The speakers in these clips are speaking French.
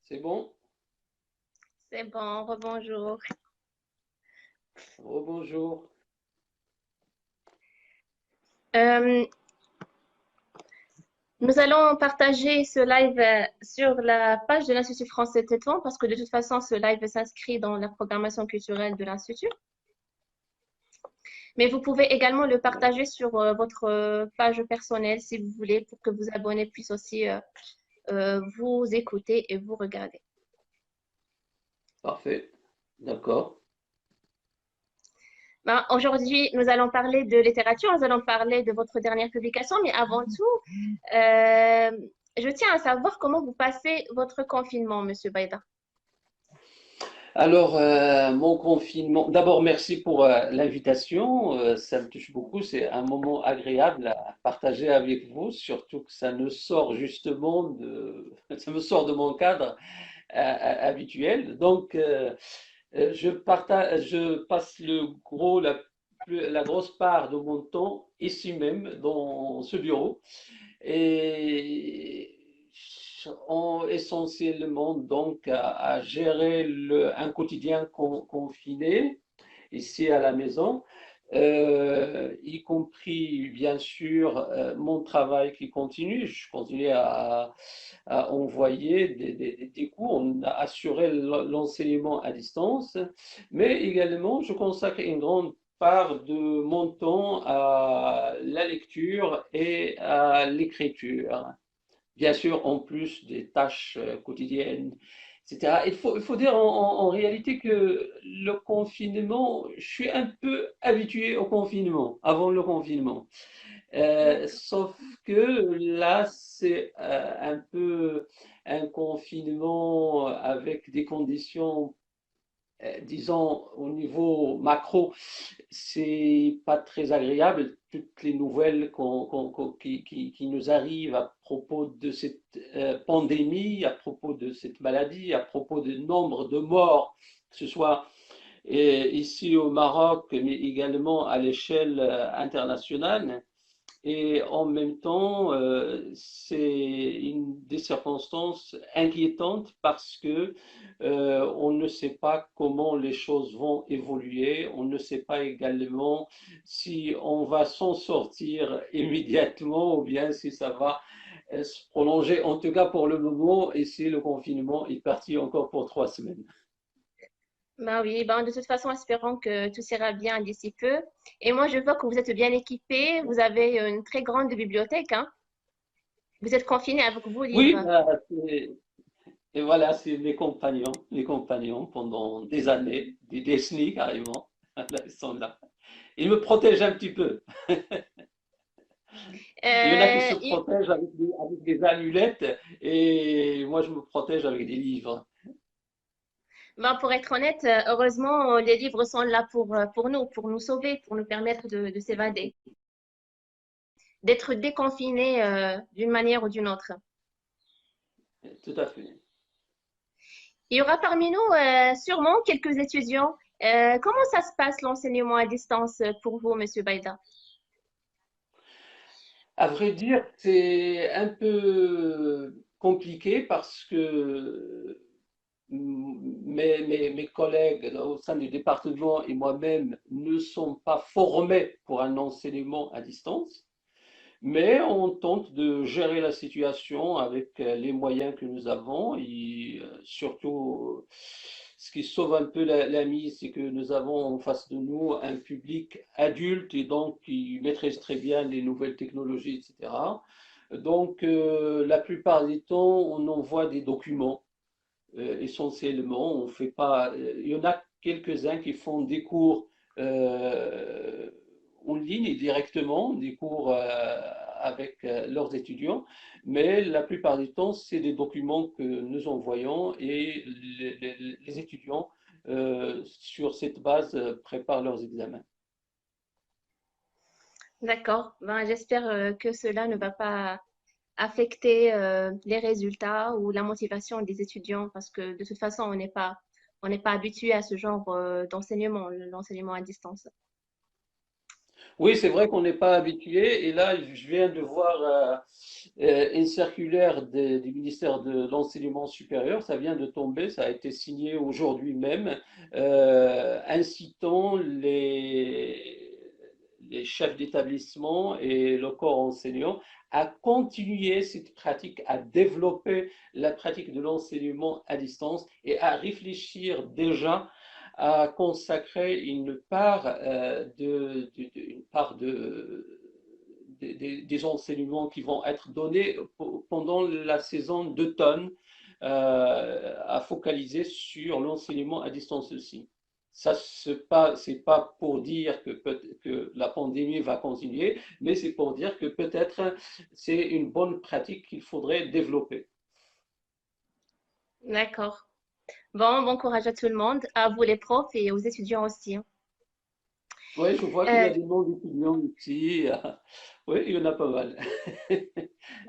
C'est bon? C'est bon, rebonjour. Rebonjour. Euh, Nous allons partager ce live sur la page de l'Institut français Tétouan parce que de toute façon, ce live s'inscrit dans la programmation culturelle de l'Institut. Mais vous pouvez également le partager sur votre page personnelle si vous voulez pour que vos abonnés puissent aussi vous écouter et vous regarder. Parfait. D'accord. Ben, aujourd'hui, nous allons parler de littérature, nous allons parler de votre dernière publication, mais avant tout, je tiens à savoir comment vous passez votre confinement, Monsieur Baïda. Alors, mon confinement, d'abord, merci pour l'invitation. Ça me touche beaucoup. C'est un moment agréable à partager avec vous, surtout que ça me sort justement ça me sort de mon cadre habituel. Donc, je passe la grosse part de mon temps ici même, dans ce bureau. Et essentiellement donc à gérer un quotidien confiné ici à la maison, y compris bien sûr mon travail qui continue. Je continue à envoyer des cours, on a assuré l'enseignement à distance, mais également je consacre une grande part de mon temps à la lecture et à l'écriture. Bien sûr, en plus des tâches quotidiennes, etc. Il faut dire en réalité que le confinement, je suis un peu habitué au confinement, avant le confinement. D'accord. Sauf que là, c'est un peu un confinement avec des conditions, disons, au niveau macro, c'est pas très agréable. Toutes les nouvelles qui nous arrivent à propos de cette pandémie, à propos de cette maladie, à propos du nombre de morts, que ce soit ici au Maroc, mais également à l'échelle internationale. Et en même temps, c'est des circonstances inquiétantes parce que on ne sait pas comment les choses vont évoluer, on ne sait pas également si on va s'en sortir immédiatement ou bien si ça va se prolonger. En tout cas, pour le moment, ici, le confinement est parti encore pour 3 semaines. Ben oui, ben de toute façon, espérons que tout ira bien d'ici peu. Et moi, je vois que vous êtes bien équipés, vous avez une très grande bibliothèque, hein. Vous êtes confinés avec vos Oui, livres. et voilà, c'est les compagnons pendant des années, des décennies carrément. Là, ils sont là. Ils me protègent un petit peu. Il y en a qui se Euh, il- protègent avec des amulettes et moi je me protège avec des livres. ben, pour être honnête, heureusement, les livres sont là pour nous sauver, pour nous permettre de s'évader, d'être déconfinés d'une manière ou d'une autre. Tout à fait. Il y aura parmi nous sûrement quelques étudiants. Comment ça se passe l'enseignement à distance pour vous, Monsieur Baïda? À vrai dire, c'est un peu compliqué parce que mes collègues au sein du département et moi-même ne sont pas formés pour un enseignement à distance. Mais on tente de gérer la situation avec les moyens que nous avons et surtout, ce qui sauve un peu la mise, c'est que nous avons en face de nous un public adulte et donc qui maîtrise très bien les nouvelles technologies, etc. Donc, la plupart des temps, on envoie des documents essentiellement. On fait pas. Il y en a quelques-uns qui font des cours euh, en ligne et directement, des cours avec leurs étudiants, mais la plupart du temps, c'est des documents que nous envoyons et les étudiants, sur cette base, préparent leurs examens. D'accord. Ben, j'espère que cela ne va pas affecter les résultats ou la motivation des étudiants parce que de toute façon, on n'est pas habitué à ce genre d'enseignement, l'enseignement à distance. Oui, c'est vrai qu'on n'est pas habitué. Et là, je viens de voir une circulaire du ministère de l'Enseignement supérieur. Ça vient de tomber, ça a été signé aujourd'hui même, incitant les chefs d'établissement et le corps enseignant à continuer cette pratique, à développer la pratique de l'enseignement à distance et à réfléchir déjà à consacrer une part, une part des enseignements qui vont être donnés pendant la saison d'automne, à focaliser sur l'enseignement à distance aussi. Ça, c'est pas pour dire que la pandémie va continuer, mais c'est pour dire que peut-être c'est une bonne pratique qu'il faudrait développer. D'accord. Bon courage à tout le monde, à vous les profs et aux étudiants aussi, hein. Oui, je vois qu'il y Euh, a des noms d'étudiants ici. Oui, il y en a pas mal.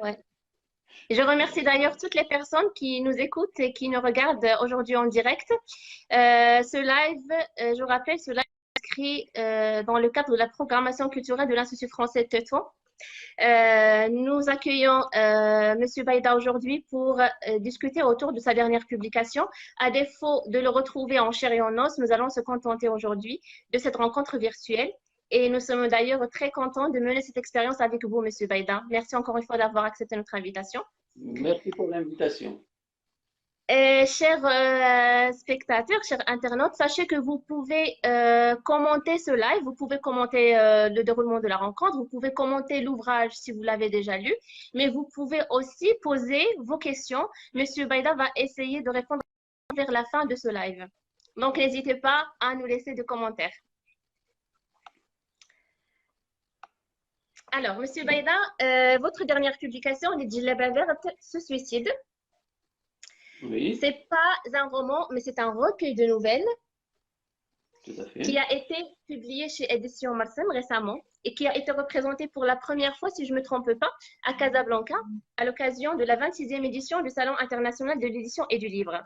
ouais. Je remercie d'ailleurs toutes les personnes qui nous écoutent et qui nous regardent aujourd'hui en direct. Ce live, je vous rappelle, ce live est inscrit dans le cadre de la programmation culturelle de l'Institut français de Tétouan. Nous accueillons Monsieur Baïda aujourd'hui pour discuter autour de sa dernière publication. À défaut de le retrouver en chair et en os, nous allons se contenter aujourd'hui de cette rencontre virtuelle. Et nous sommes d'ailleurs très contents de mener cette expérience avec vous, Monsieur Baïda. Merci encore une fois d'avoir accepté notre invitation. Merci pour l'invitation. Et chers spectateurs, chers internautes, sachez que vous pouvez commenter ce live, vous pouvez commenter le déroulement de la rencontre, vous pouvez commenter l'ouvrage si vous l'avez déjà lu, mais vous pouvez aussi poser vos questions. Monsieur Baïda va essayer de répondre vers la fin de ce live. Donc, n'hésitez pas à nous laisser des commentaires. Alors, Monsieur Baïda, votre dernière publication, Les Djellaba Vertes, se suicide. Oui, C'est pas un roman, mais c'est un recueil de nouvelles tout à qui fait. a été publié chez Éditions Marsem récemment et qui a été représenté pour la première fois, si je ne me trompe pas, à Casablanca, à l'occasion de la 26e édition du Salon international de l'édition et du livre.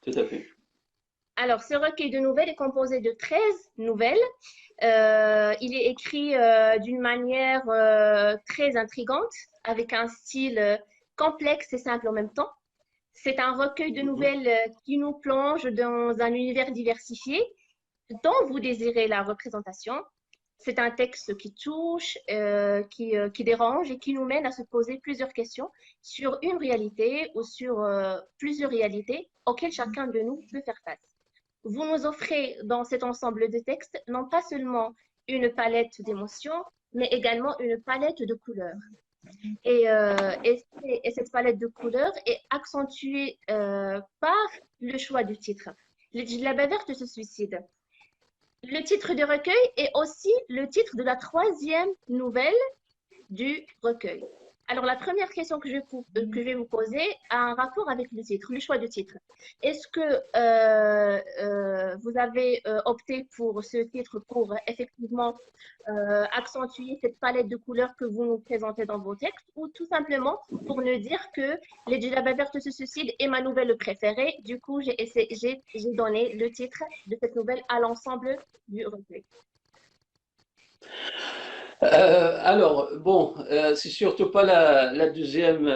Tout à fait. Alors, ce recueil de nouvelles est composé de 13 nouvelles. Il est écrit d'une manière très intrigante, avec un style complexe et simple en même temps. C'est un recueil de Mhm. nouvelles qui nous plonge dans un univers diversifié dont vous désirez la représentation. C'est un texte qui touche, qui dérange et qui nous mène à se poser plusieurs questions sur une réalité ou sur plusieurs réalités auxquelles chacun de nous peut faire face. Vous nous offrez dans cet ensemble de textes non pas seulement une palette d'émotions, mais également une palette de couleurs. Et cette palette de couleurs est accentuée par le choix du titre. La baverte se suicide. Le titre du recueil est aussi le titre de la troisième nouvelle du recueil. Alors, la première question que je vais vous poser a un rapport avec le titre, le choix du titre. Est-ce que vous avez opté pour ce titre pour effectivement accentuer cette palette de couleurs que vous nous présentez dans vos textes ou tout simplement pour nous dire que Les djellabas vertes se suicident est ma nouvelle préférée. Du coup, j'ai donné le titre de cette nouvelle à l'ensemble du recueil. Alors, bon, c'est surtout pas la deuxième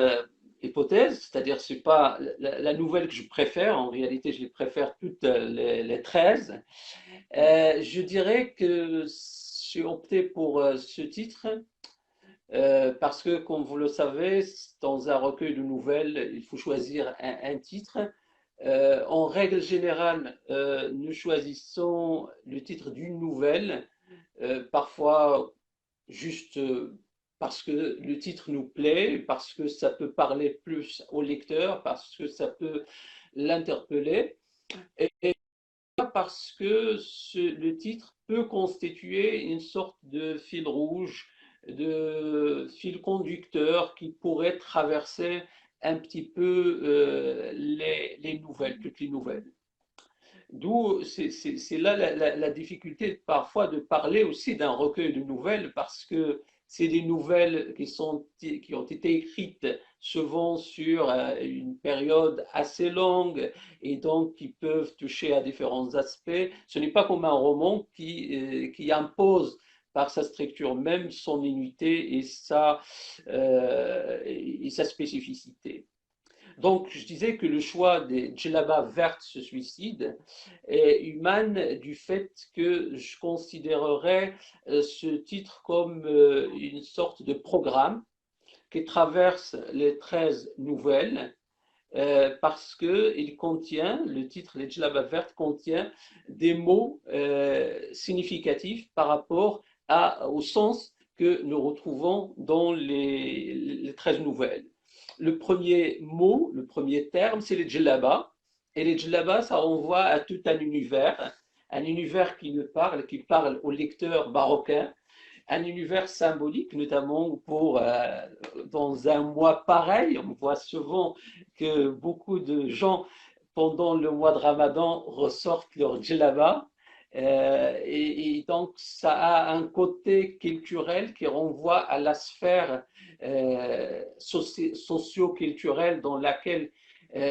hypothèse, c'est-à-dire c'est pas la nouvelle que je préfère, en réalité je les préfère toutes les 13. Je dirais que j'ai opté pour ce titre parce que, comme vous le savez, dans un recueil de nouvelles, il faut choisir un titre. En règle générale, nous choisissons le titre d'une nouvelle, parfois juste parce que le titre nous plaît, parce que ça peut parler plus au lecteur, parce que ça peut l'interpeller, et parce que le titre peut constituer une sorte de fil rouge, de fil conducteur qui pourrait traverser un petit peu les nouvelles, toutes les nouvelles. D'où c'est là la difficulté parfois de parler aussi d'un recueil de nouvelles parce que c'est des nouvelles qui ont été écrites souvent sur une période assez longue et donc qui peuvent toucher à différents aspects. Ce n'est pas comme un roman qui impose par sa structure même, son unité et sa spécificité. Donc, je disais que le choix des djellabas vertes ce suicide est humain du fait que je considérerais ce titre comme une sorte de programme qui traverse les 13 nouvelles parce que le titre Les djellabas vertes contient des mots significatifs par rapport au sens que nous retrouvons dans les 13 nouvelles. Le premier mot, le premier terme, c'est les djellabas. Et les djellabas, ça renvoie à tout un univers qui parle au lecteur marocain, un univers symbolique, notamment dans un mois pareil. On voit souvent que beaucoup de gens, pendant le mois de Ramadan, ressortent leur djellaba. Et donc, ça a un côté culturel qui renvoie à la sphère socio-culturelle dans laquelle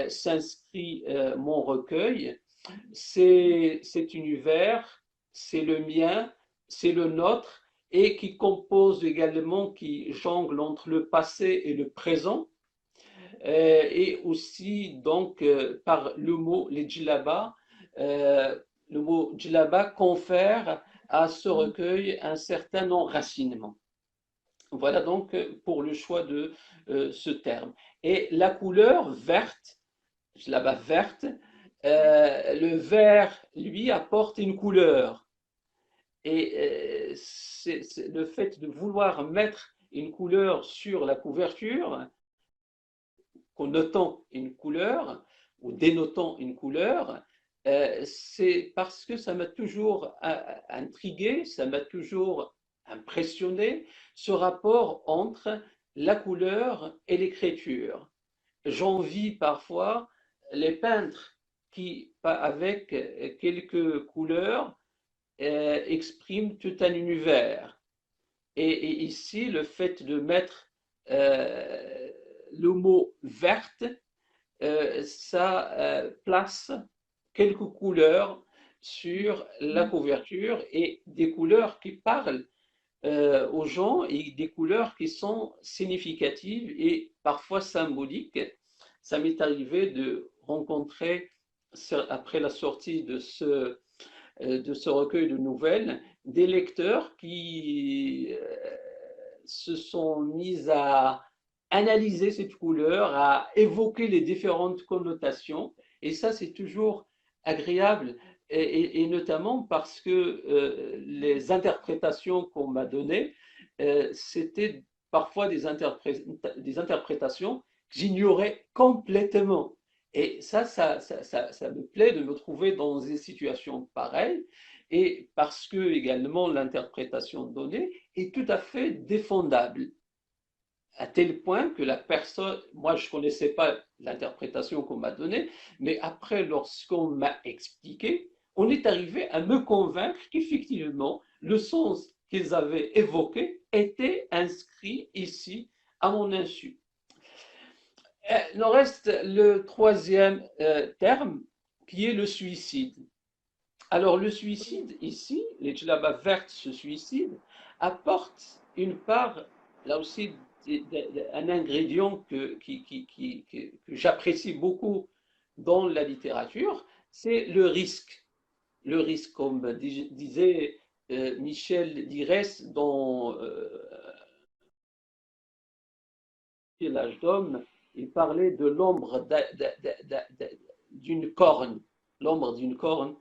s'inscrit mon recueil. Cet univers, c'est le mien, c'est le nôtre, et qui compose également, qui jongle entre le passé et le présent, et aussi donc par le mot les djellabas, le mot djellaba confère à ce recueil un certain enracinement. Voilà donc pour le choix de ce terme. Et la couleur verte, djellaba verte, le vert, lui, apporte une couleur. Et c'est le fait de vouloir mettre une couleur sur la couverture, connotant une couleur ou dénotant une couleur, c'est parce que ça m'a toujours intrigué, ça m'a toujours impressionné, ce rapport entre la couleur et l'écriture. J'envie parfois les peintres qui, avec quelques couleurs, expriment tout un univers. Et ici, le fait de mettre le mot verte, ça place quelques couleurs sur la couverture et des couleurs qui parlent aux gens et des couleurs qui sont significatives et parfois symboliques. Ça m'est arrivé de rencontrer, après la sortie de ce recueil de nouvelles, des lecteurs qui se sont mis à analyser cette couleur, à évoquer les différentes connotations. Et ça, c'est toujours agréable, et notamment parce que les interprétations qu'on m'a données, c'était parfois des interprétations que j'ignorais complètement. Et ça me plaît de me trouver dans des situations pareilles, et parce que également l'interprétation donnée est tout à fait défendable, à tel point que la personne, moi je ne connaissais pas l'interprétation qu'on m'a donnée, mais après lorsqu'on m'a expliqué, on est arrivé à me convaincre qu'effectivement le sens qu'ils avaient évoqué était inscrit ici à mon insu. Il nous reste le troisième terme, qui est le suicide. Alors le suicide ici, les djellabas vertes, ce suicide, apporte une part, là aussi, un ingrédient que j'apprécie beaucoup dans la littérature, c'est le risque. Le risque, comme disait Michel Dirès dans L'âge d'homme, il parlait de l'ombre d'une corne, l'ombre d'une corne,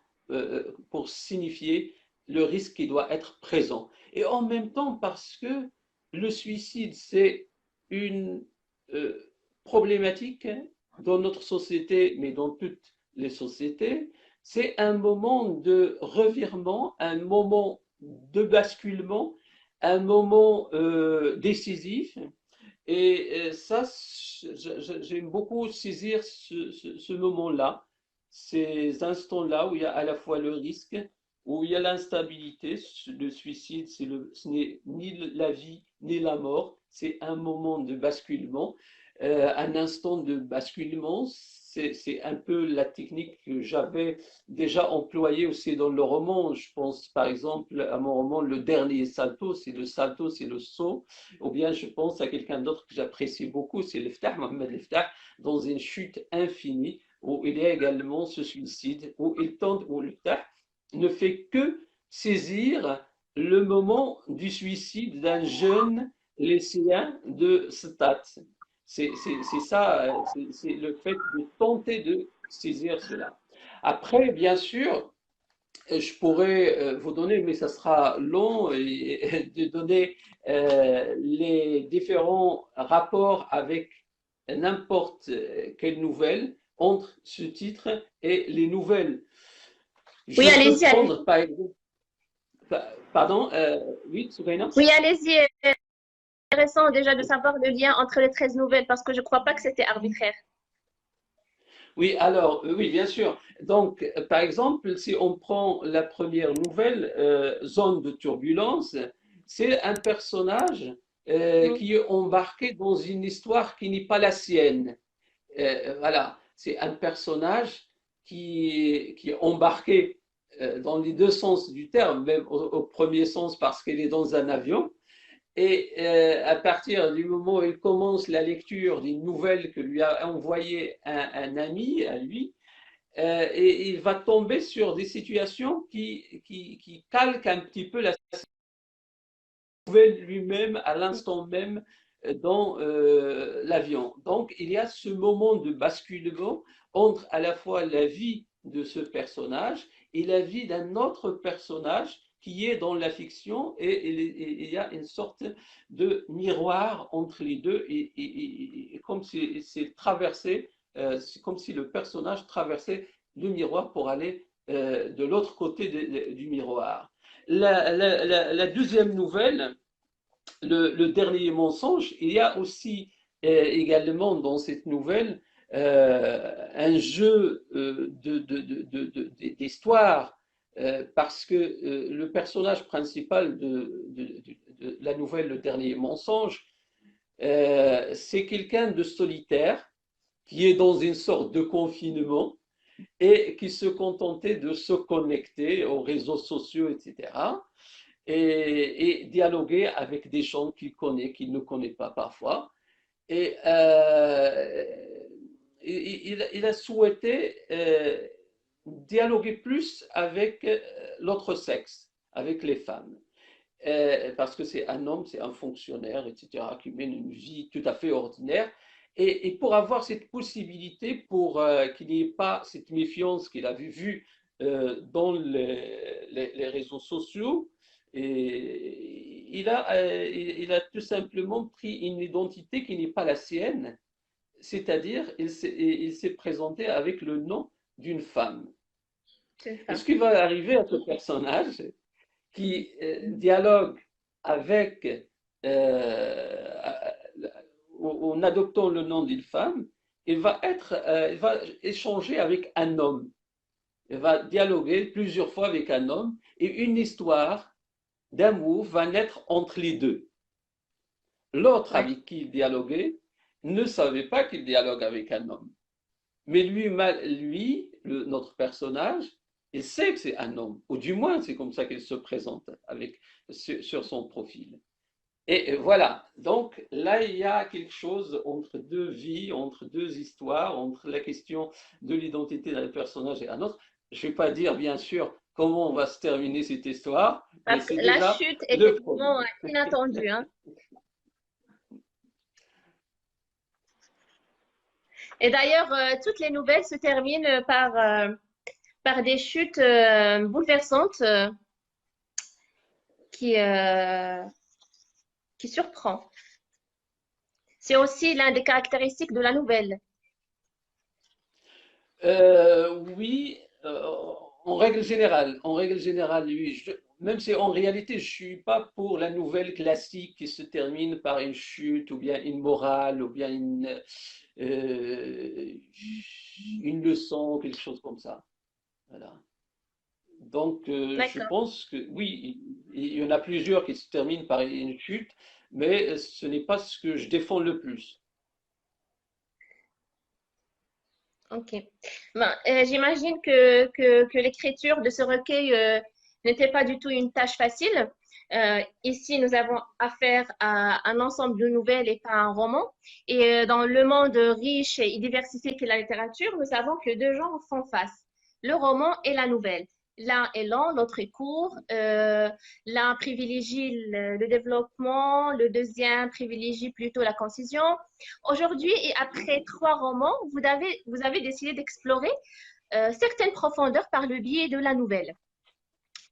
pour signifier le risque qui doit être présent. Et en même temps, parce que le suicide, c'est une problématique dans notre société, mais dans toutes les sociétés, c'est un moment de revirement, un moment de basculement, un moment décisif, et ça, j'aime beaucoup saisir ce moment-là, ces instants-là où il y a à la fois le risque, où il y a l'instabilité. Le suicide, ce n'est ni la vie ni la mort, c'est un moment de basculement, un instant de basculement. c'est un peu la technique que j'avais déjà employée aussi dans le roman. Je pense par exemple à mon roman Le Dernier Salto, c'est le salto, c'est le saut. Ou bien je pense à quelqu'un d'autre que j'apprécie beaucoup, c'est Leftah, Mohamed Leftah, dans une chute infinie, où il y a également ce suicide, où il tente, où Leftah ne fait que saisir le moment du suicide d'un jeune lycéen de Stat. C'est ça, c'est le fait de tenter de saisir cela. Après, bien sûr, je pourrais vous donner, mais ça sera long, de donner les différents rapports avec n'importe quelle nouvelle entre ce titre et les nouvelles. Oui, Je peux allez-y, allez-y. prendre par exemple, pardon, oui, Soukaina? Oui, allez-y. Intéressant déjà de savoir le lien entre les 13 nouvelles parce que je ne crois pas que c'était arbitraire. Oui, alors, oui, bien sûr. Donc, par exemple, si on prend la première nouvelle, Zone de turbulence, c'est un personnage Mm. qui est embarqué dans une histoire qui n'est pas la sienne. Voilà, c'est un personnage qui est embarqué dans les deux sens du terme, même au premier sens parce qu'il est dans un avion, et à partir du moment où il commence la lecture d'une nouvelle que lui a envoyé un ami à lui, et il va tomber sur des situations qui calquent un petit peu la nouvelle lui-même à l'instant même dans l'avion. Donc il y a ce moment de basculement entre à la fois la vie de ce personnage et la vie d'un autre personnage qui est dans la fiction, et il y a une sorte de miroir entre les deux, et comme si c'est traversé, c'est comme si le personnage traversait le miroir pour aller de l'autre côté du miroir. La deuxième nouvelle, le dernier mensonge, il y a aussi également dans cette nouvelle un jeu d'histoire, parce que le personnage principal de la nouvelle Le Dernier Mensonge, c'est quelqu'un de solitaire qui est dans une sorte de confinement et qui se contentait de se connecter aux réseaux sociaux, etc., et dialoguer avec des gens qu'il ne connaît pas parfois. Et il a souhaité dialoguer plus avec l'autre sexe, avec les femmes. Parce que c'est un homme, c'est un fonctionnaire, etc., qui mène une vie tout à fait ordinaire. Et pour avoir cette possibilité, pour qu'il n'y ait pas cette méfiance qu'il avait vue dans les réseaux sociaux, et il a tout simplement pris une identité qui n'est pas la sienne, c'est-à-dire il s'est présenté avec le nom d'une femme. C'est une Et femme. ce qui va arriver à ce personnage, qui dialogue avec, en adoptant le nom d'une femme, il va échanger avec un homme. Il va dialoguer plusieurs fois avec un homme, et une histoire d'amour va naître entre les deux. L'autre Ouais. avec qui il dialoguait ne savait pas qu'il dialogue avec un homme. Mais notre personnage, il sait que c'est un homme, ou du moins c'est comme ça qu'il se présente sur son profil. Et voilà, donc là il y a quelque chose entre deux vies, entre deux histoires, entre la question de l'identité d'un personnage et un autre. Je ne vais pas dire bien sûr comment on va se terminer cette histoire, mais Parce que c'est la déjà chute était le vraiment premier. inattendue, hein. Et d'ailleurs, toutes les nouvelles se terminent par des chutes bouleversantes qui, euh, qui surprend. C'est aussi l'un des caractéristiques de la nouvelle. Oui, en règle générale, oui. Même si en réalité, je suis pas pour la nouvelle classique qui se termine par une chute, ou bien une morale, ou bien euh, une leçon, quelque chose comme ça. Voilà. Donc, je D'accord. pense que oui, il y en a plusieurs qui se terminent par une chute, mais ce n'est pas ce que je défends le plus. Ok. Ben, j'imagine que l'écriture de ce recueil n'était pas du tout une tâche facile. Ici, nous avons affaire à un ensemble de nouvelles et pas un roman. Et dans le monde riche et diversifié qu'est la littérature, nous savons que deux genres font face, le roman et la nouvelle. L'un est lent, l'autre est court. L'un privilégie le développement, le deuxième privilégie plutôt la concision. Aujourd'hui, et après trois romans, vous avez décidé d'explorer certaines profondeurs par le biais de la nouvelle.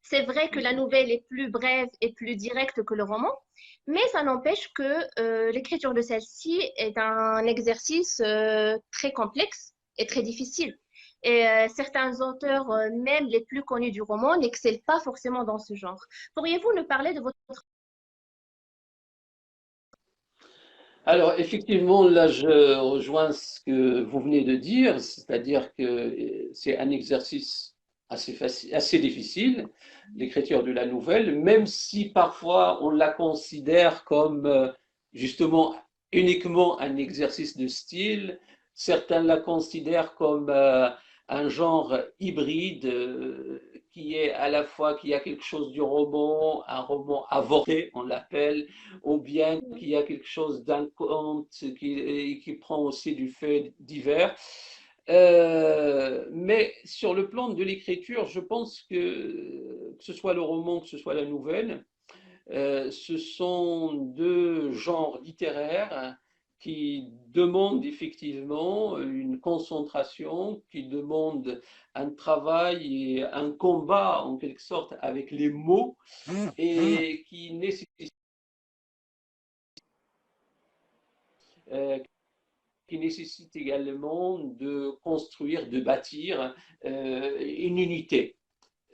C'est vrai que la nouvelle est plus brève et plus directe que le roman, mais ça n'empêche que l'écriture de celle-ci est un exercice très complexe et très difficile. Et certains auteurs, même les plus connus du roman, n'excellent pas forcément dans ce genre. Pourriez-vous nous parler de votre... Alors, effectivement, là, je rejoins ce que vous venez de dire, c'est-à-dire que c'est un exercice assez facile, assez difficile, l'écriture de la nouvelle, même si parfois on la considère comme justement uniquement un exercice de style, certains la considèrent comme un genre hybride qui est à la fois, qui a quelque chose du roman, un roman avorté, on l'appelle, ou bien qu'il y a quelque chose d'un conte qui prend aussi du fait divers. Mais sur le plan de l'écriture, je pense que ce soit le roman, que ce soit la nouvelle, ce sont deux genres littéraires qui demandent effectivement une concentration, qui demandent un travail et un combat en quelque sorte avec les mots et euh, qui nécessite également de construire, de bâtir une unité.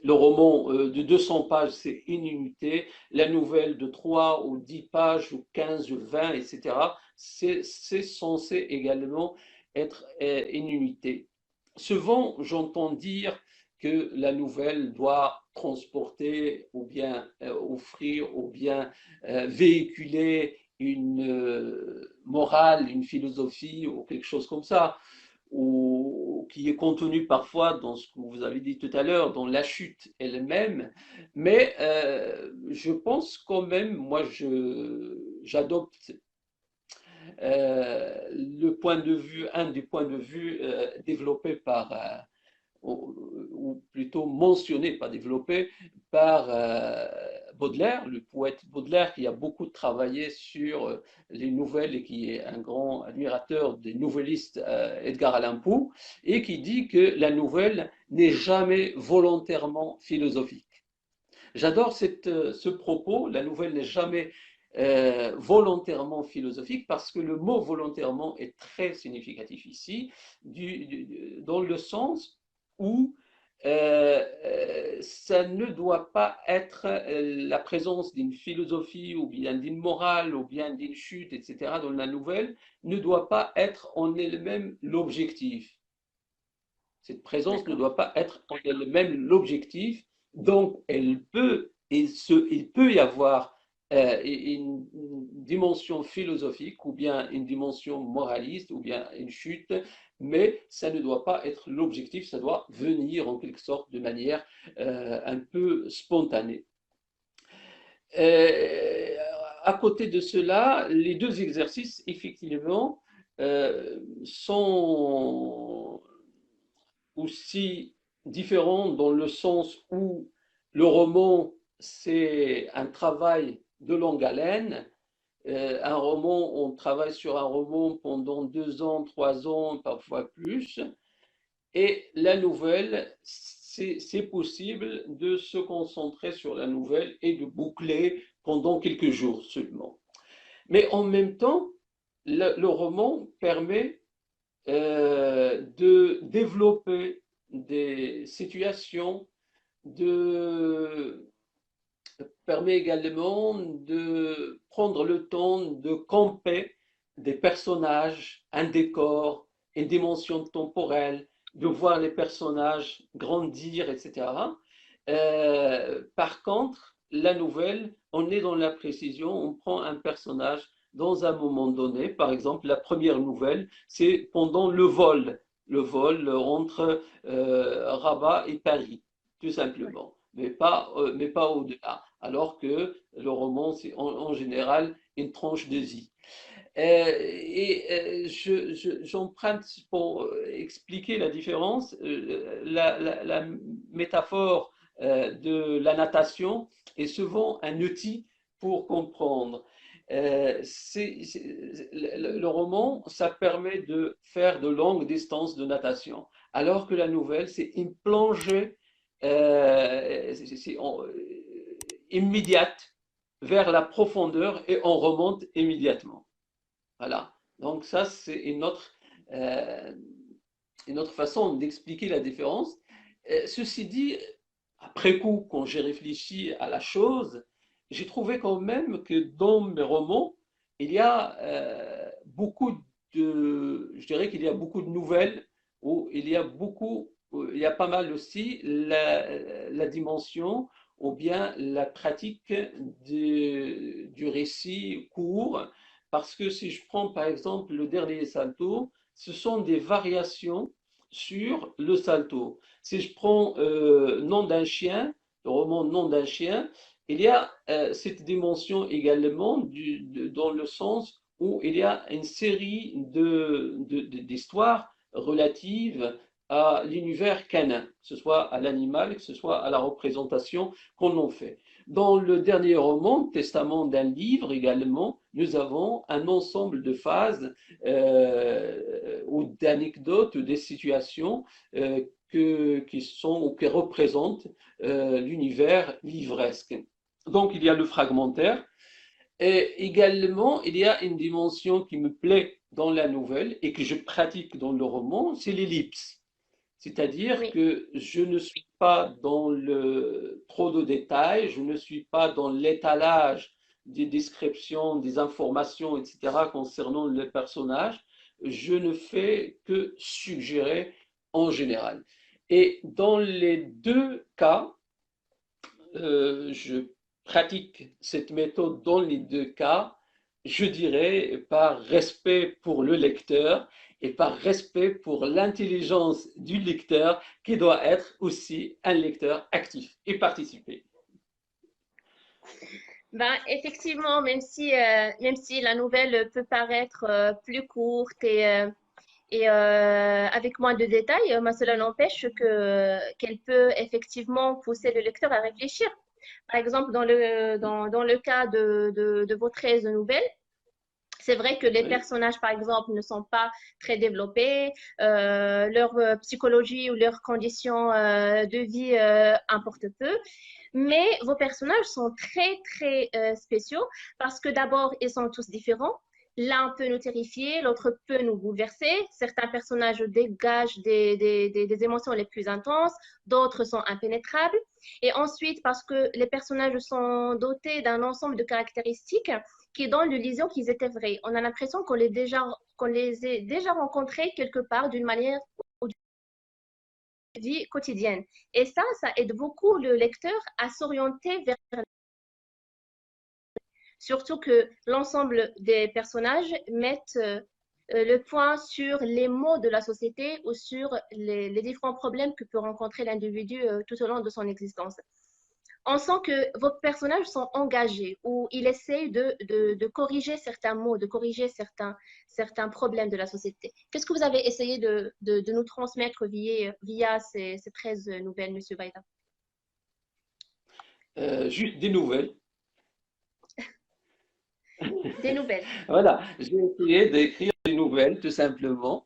Le roman de 200 pages, c'est une unité. La nouvelle de 3 ou 10 pages, ou 15 ou 20, etc., c'est censé également être une unité. Souvent, j'entends dire que la nouvelle doit transporter ou bien offrir ou bien véhiculer une morale, une philosophie ou quelque chose comme ça, ou qui est contenu parfois dans ce que vous avez dit tout à l'heure, dans la chute elle-même. Mais je pense quand même, moi, j'adopte le point de vue, un des points de vue développés par ou plutôt mentionné, pas développé, par Baudelaire, le poète Baudelaire, qui a beaucoup travaillé sur les nouvelles et qui est un grand admirateur des nouvellistes Edgar Allan Poe, et qui dit que la nouvelle n'est jamais volontairement philosophique. J'adore ce propos, la nouvelle n'est jamais volontairement philosophique parce que le mot volontairement est très significatif ici, dans le sens où ça ne doit pas être la présence d'une philosophie ou bien d'une morale ou bien d'une chute, etc. dans la nouvelle, ne doit pas être en elle-même l'objectif. Cette présence ne D'accord. doit pas être en elle-même l'objectif, donc il peut y avoir une dimension philosophique ou bien une dimension moraliste ou bien une chute, mais ça ne doit pas être l'objectif, ça doit venir en quelque sorte de manière un peu spontanée. Euh, à côté de cela, les deux exercices, effectivement, sont aussi différent dans le sens où le roman, c'est un travail de longue haleine. Un roman, on travaille sur un roman pendant 2 ans, 3 ans, parfois plus. Et la nouvelle, c'est possible de se concentrer sur la nouvelle et de boucler pendant quelques jours seulement. Mais en même temps, le roman permet de développer des situations, de, permet également de prendre le temps de camper des personnages, un décor, une dimension temporelle, de voir les personnages grandir, etc. Par contre, la nouvelle, on est dans la précision, on prend un personnage dans un moment donné. Par exemple, la première nouvelle, c'est pendant le vol le vol entre Rabat et Paris, tout Ouais. simplement, mais pas au-delà. Alors que le roman, c'est en général une tranche de vie. J'emprunte pour expliquer la différence, la métaphore de la natation est souvent un outil pour comprendre. Le roman, ça permet de faire de longues distances de natation, alors que la nouvelle, c'est une plongée immédiate vers la profondeur et on remonte immédiatement. Voilà. Donc ça, c'est euh, une autre façon d'expliquer la différence. Ceci dit, après coup, quand j'ai réfléchi à la chose, j'ai trouvé quand même que dans mes romans, il y a je dirais qu'il y a beaucoup de nouvelles, où il y a pas mal aussi la dimension ou bien la pratique du récit court, parce que si je prends par exemple le dernier Salto, ce sont des variations sur le Salto. Si je prends Nom d'un chien, le roman Nom d'un chien, il y a cette dimension également dans le sens où il y a une série d'histoires relatives à l'univers canin, que ce soit à l'animal, que ce soit à la représentation qu'on en fait. Dans le dernier roman, Testament d'un livre également, nous avons un ensemble de phases ou d'anecdotes ou des situations qui sont ou qui représentent l'univers livresque. Donc il y a le fragmentaire et également il y a une dimension qui me plaît dans la nouvelle et que je pratique dans le roman, c'est l'ellipse. C'est-à-dire Oui. que je ne suis pas dans le trop de détails, je ne suis pas dans l'étalage des descriptions, des informations, etc. concernant le personnage. Je ne fais que suggérer en général. Et dans les deux cas, je pratique cette méthode dans les deux cas, je dirais par respect pour le lecteur et par respect pour l'intelligence du lecteur qui doit être aussi un lecteur actif et participer. Ben, effectivement, même si la nouvelle peut paraître plus courte et avec moins de détails, mais cela n'empêche qu'elle peut effectivement pousser le lecteur à réfléchir. Par exemple, dans le cas de vos 13 nouvelles, c'est vrai que les Oui, personnages, par exemple, ne sont pas très développés, leur psychologie ou leurs conditions de vie importent peu, mais vos personnages sont très spéciaux parce que d'abord, ils sont tous différents. L'un peut nous terrifier, l'autre peut nous bouleverser. Certains personnages dégagent des émotions les plus intenses, d'autres sont impénétrables. Et ensuite, parce que les personnages sont dotés d'un ensemble de caractéristiques qui donnent l'illusion qu'ils étaient vrais. On a l'impression qu'on les ait déjà rencontrés quelque part d'une manière ou d'une vie quotidienne. Et ça aide beaucoup le lecteur à s'orienter vers. Surtout que l'ensemble des personnages mettent le point sur les maux de la société ou sur les différents problèmes que peut rencontrer l'individu tout au long de son existence. On sent que vos personnages sont engagés ou ils essayent de corriger certains mots, de corriger certains problèmes de la société. Qu'est-ce que vous avez essayé de nous transmettre via ces 13 nouvelles, Monsieur Baïda? juste des nouvelles. Des nouvelles. Voilà, j'ai essayé d'écrire des nouvelles tout simplement.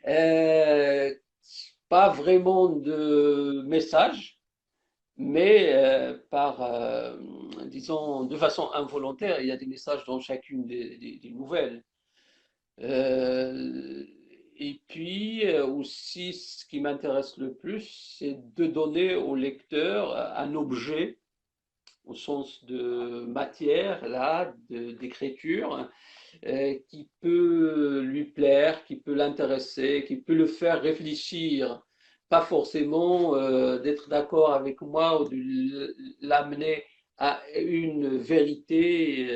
Euh, Pas vraiment de messages, mais disons, de façon involontaire, il y a des messages dans chacune des nouvelles. Euh, et puis aussi, ce qui m'intéresse le plus, c'est de donner au lecteur un objet au sens de matière, là, d'écriture, qui peut lui plaire, qui peut l'intéresser, qui peut le faire réfléchir. Pas forcément d'être d'accord avec moi ou de l'amener à une vérité,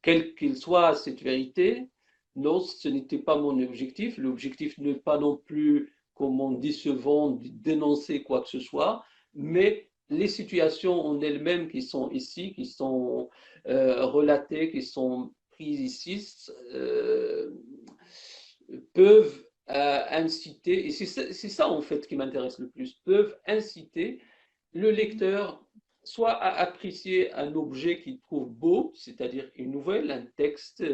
quelle qu'il soit cette vérité, Non, ce n'était pas mon objectif. L'objectif n'est pas non plus, comme on dit souvent, de dénoncer quoi que ce soit, mais les situations en elles-mêmes qui sont ici, qui sont relatées, qui sont prises ici, peuvent inciter, et c'est ça en fait qui m'intéresse le plus, peuvent inciter le lecteur soit à apprécier un objet qu'il trouve beau, c'est-à-dire une nouvelle, un texte,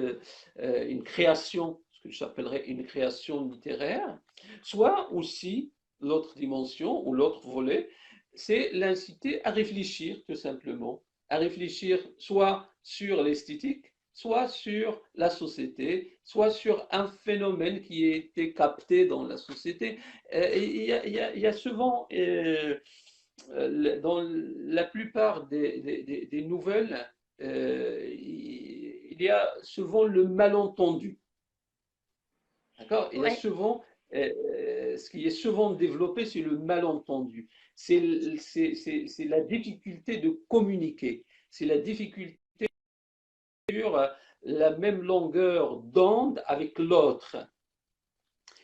une création, ce que j'appellerais une création littéraire, soit aussi l'autre dimension ou l'autre volet, c'est l'inciter à réfléchir tout simplement, à réfléchir soit sur l'esthétique, soit sur la société, soit sur un phénomène qui a été capté dans la société. Il y a souvent dans la plupart des nouvelles, il y a souvent le malentendu. D'accord? Il y a Ouais, souvent, ce qui est souvent développé, c'est le malentendu. C'est la difficulté de communiquer. C'est la difficulté sur la même longueur d'onde avec l'autre.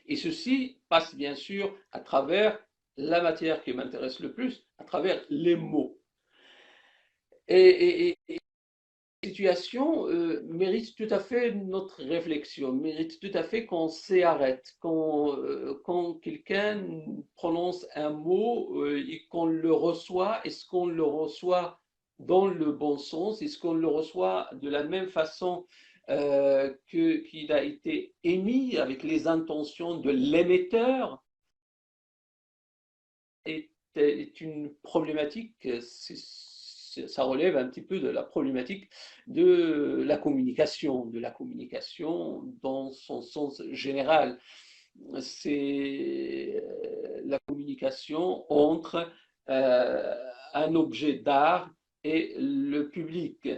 Et ceci passe bien sûr à travers la matière qui m'intéresse le plus, à travers les mots. Et la situation mérite tout à fait notre réflexion, mérite tout à fait qu'on s'arrête, quand quelqu'un prononce un mot et qu'on le reçoit, est-ce qu'on le reçoit dans le bon sens, est-ce qu'on le reçoit de la même façon qu'il a été émis avec les intentions de l'émetteur, est une problématique, ça relève un petit peu de la problématique de la communication dans son sens général. C'est la communication entre un objet d'art et le public,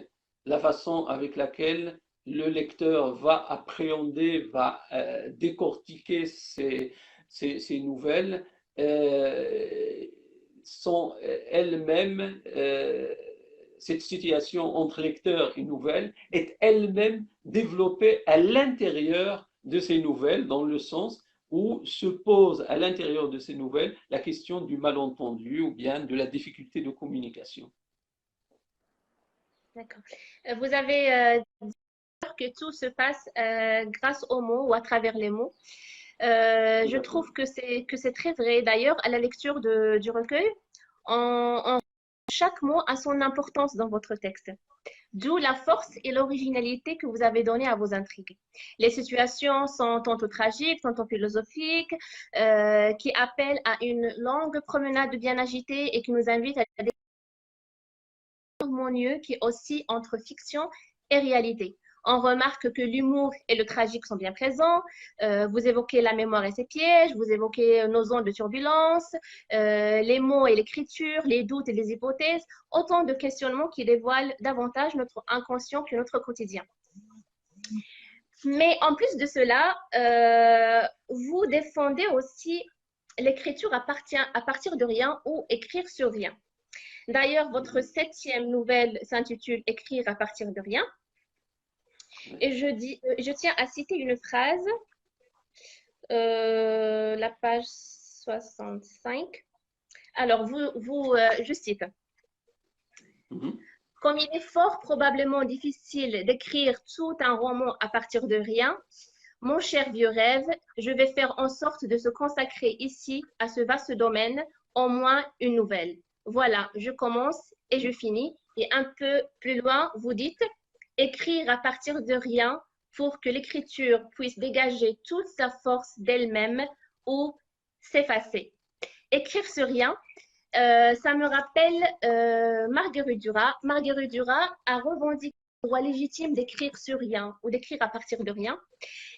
la façon avec laquelle le lecteur va appréhender, va décortiquer ces nouvelles euh, sont elles-mêmes, cette situation entre lecteur et nouvelle est elle-même développée à l'intérieur de ces nouvelles, dans le sens où se pose à l'intérieur de ces nouvelles la question du malentendu ou bien de la difficulté de communication. d'accord. Vous avez dit que tout se passe grâce aux mots ou à travers les mots. Tout Je à fait. trouve que c'est très vrai. D'ailleurs, à la lecture du recueil, chaque mot a son importance dans votre texte. D'où la force et l'originalité que vous avez donnée à vos intrigues. Les situations sont tantôt tragiques, tantôt philosophiques, qui appellent à une longue promenade bien agitée et qui nous invitent à des harmonieux qui oscillent entre fiction et réalité. On remarque que l'humour et le tragique sont bien présents. Vous évoquez la mémoire et ses pièges, vous évoquez nos ondes de turbulence, les mots et l'écriture, les doutes et les hypothèses, autant de questionnements qui dévoilent davantage notre inconscient que notre quotidien. Mais en plus de cela, vous défendez aussi l'écriture à partir de rien ou écrire sur rien. D'ailleurs, votre septième nouvelle s'intitule Écrire à partir de rien. Et je tiens à citer une phrase, la page 65. Alors, je cite. Mhm. Comme il est fort probablement difficile d'écrire tout un roman à partir de rien, mon cher vieux rêve, je vais faire en sorte de se consacrer ici à ce vaste domaine, au moins une nouvelle. Voilà, je commence et je finis. Et un peu plus loin, vous dites écrire à partir de rien pour que l'écriture puisse dégager toute sa force d'elle-même ou s'effacer. Écrire sur rien, ça me rappelle Marguerite Duras. Marguerite Duras a revendiqué le droit légitime d'écrire sur rien ou d'écrire à partir de rien.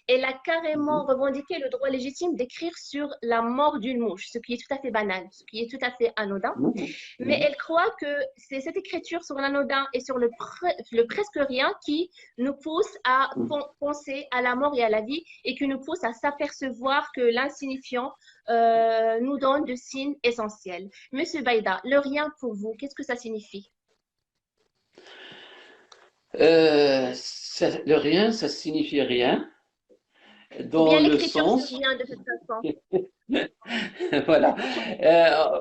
Elle a carrément Mhm. revendiqué le droit légitime d'écrire sur la mort d'une mouche, ce qui est tout à fait banal, ce qui est tout à fait anodin. Mhm. Mais Mhm. elle croit que c'est cette écriture sur l'anodin et sur le presque rien qui nous pousse à penser à la mort et à la vie et qui nous pousse à s'apercevoir que l'insignifiant nous donne de signes essentiels. Monsieur Baïda, le rien pour vous, qu'est-ce que ça signifie? Le rien, ça signifie rien. Ou dans bien le l'écriture sens. survient de toute façon. Voilà. Euh,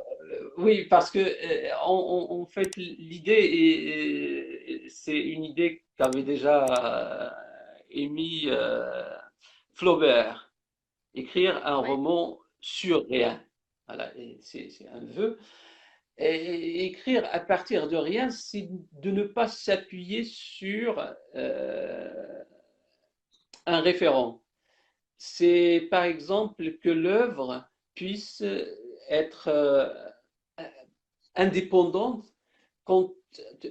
oui, parce que en fait, l'idée c'est une idée qu'avait déjà émis Flaubert, écrire un Ouais, roman sur rien. Voilà, et c'est un vœu. Et écrire à partir de rien, c'est de ne pas s'appuyer sur un référent. C'est par exemple que l'œuvre puisse être indépendante quand,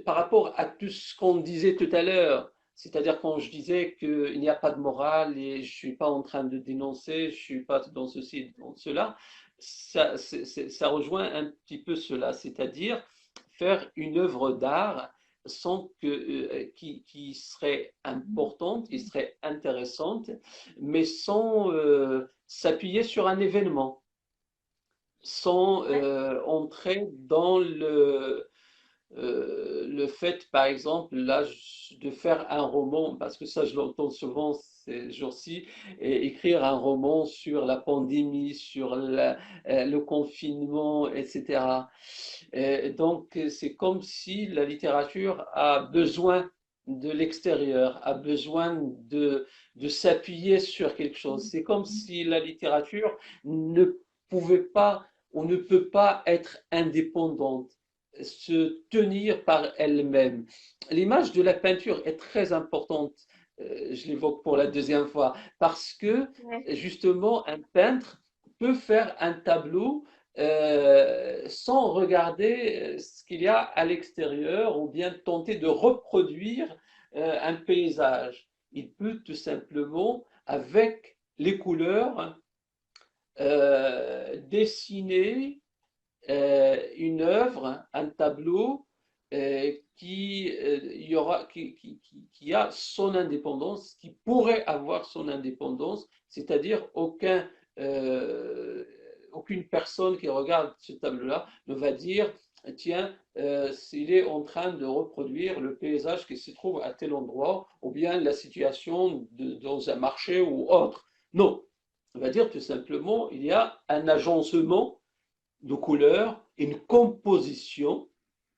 par rapport à tout ce qu'on disait tout à l'heure. C'est-à-dire quand je disais qu'il n'y a pas de morale et je ne suis pas en train de dénoncer, je ne suis pas dans ceci, dans cela, ça rejoint un petit peu cela, c'est-à-dire faire une œuvre d'art sans que, qui serait importante, qui serait intéressante, mais sans s'appuyer sur un événement, sans ouais, entrer dans le fait, par exemple, là, de faire un roman, parce que ça, je l'entends souvent ces jours-ci, et écrire un roman sur la pandémie, sur le confinement, etc. Donc, c'est comme si la littérature a besoin de l'extérieur, a besoin de s'appuyer sur quelque chose. C'est comme si la littérature ne pouvait pas, on ne peut pas être indépendante, se tenir par elle-même. L'image de la peinture est très importante, je l'évoque pour la deuxième fois, parce que ouais. justement un peintre peut faire un tableau sans regarder ce qu'il y a à l'extérieur ou bien tenter de reproduire un paysage. Il peut tout simplement, avec les couleurs, dessiner une œuvre, un tableau qui a son indépendance, qui pourrait avoir son indépendance, c'est-à-dire aucune personne qui regarde ce tableau-là ne va dire, tiens, il est en train de reproduire le paysage qui se trouve à tel endroit, ou bien la situation dans un marché ou autre. Non, on va dire tout simplement, il y a un agencement de couleurs, une composition,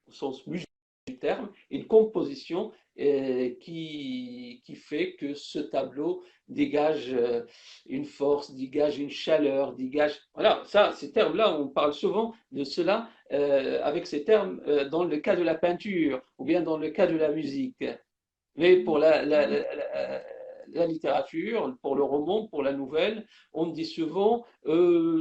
au sens musical du terme, une composition qui fait que ce tableau dégage une force, dégage une chaleur, dégage... Voilà, ça, ces termes-là, on parle souvent de cela avec ces termes dans le cas de la peinture ou bien dans le cas de la musique. Mais pour la littérature, pour le roman, pour la nouvelle, on dit souvent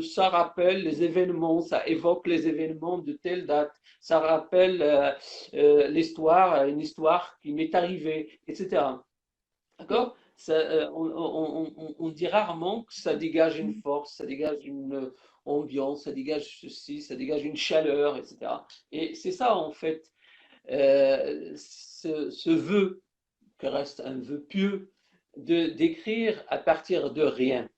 ça rappelle les événements, ça évoque les événements de telle date, ça rappelle l'histoire, une histoire qui m'est arrivée, etc. Oui. D'accord? On dit rarement que ça dégage une force, ça dégage une ambiance, ça dégage ceci, ça dégage une chaleur, etc. Et c'est ça, en fait, ce vœu que reste un vœu pieux, d'écrire à partir de rien.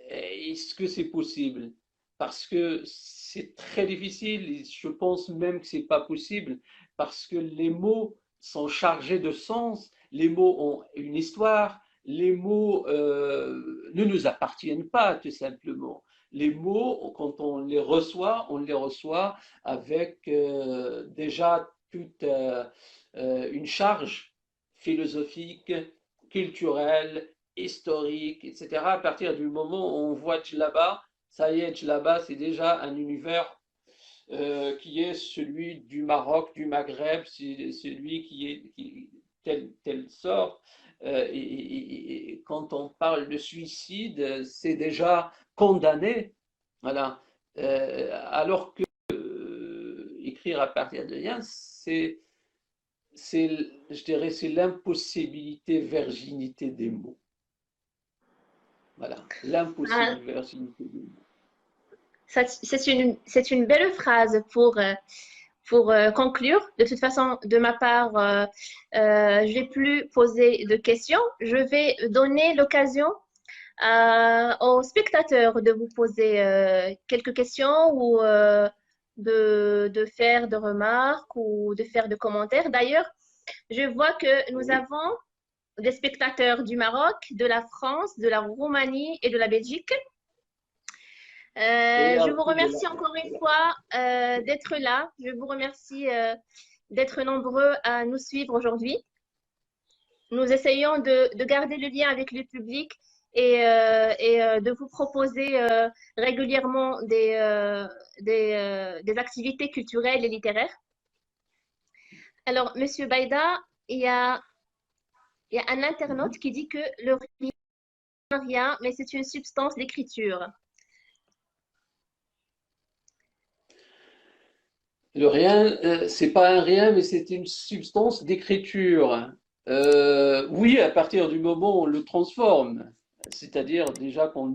Est-ce que c'est possible? Parce que c'est très difficile, et je pense même que c'est pas possible, parce que les mots sont chargés de sens, les mots ont une histoire, les mots ne nous appartiennent pas, tout simplement. Les mots, quand on les reçoit avec déjà toute une charge philosophique, culturelle, historique, etc. À partir du moment où on voit Djlaba, ça y est, Djlaba, c'est déjà un univers qui est celui du Maroc, du Maghreb, c'est celui qui est telle sorte. Et quand on parle de suicide, c'est déjà condamné. Voilà. Alors que écrire à partir de rien, je dirais, c'est l'impossibilité virginité des mots. Voilà, Ah, l'impossible virginité des mots. c'est une belle phrase pour conclure. De toute façon, de ma part, je vais plus poser de questions. Je vais donner l'occasion aux spectateurs de vous poser quelques questions ou de faire des remarques ou de faire des commentaires. D'ailleurs, je vois que nous Oui. avons des spectateurs du Maroc, de la France, de la Roumanie et de la Belgique. Et Je vous aussi remercie encore une fois d'être là. Je vous remercie d'être nombreux à nous suivre aujourd'hui. Nous essayons de garder le lien avec le public et de vous proposer régulièrement des activités culturelles et littéraires. Alors, Monsieur Baïda, il y a un internaute qui dit que le rien, rien, mais c'est une substance d'écriture. le rien, c'est pas un rien, mais c'est une substance d'écriture. Oui, à partir du moment où on le transforme, c'est-à-dire déjà qu'on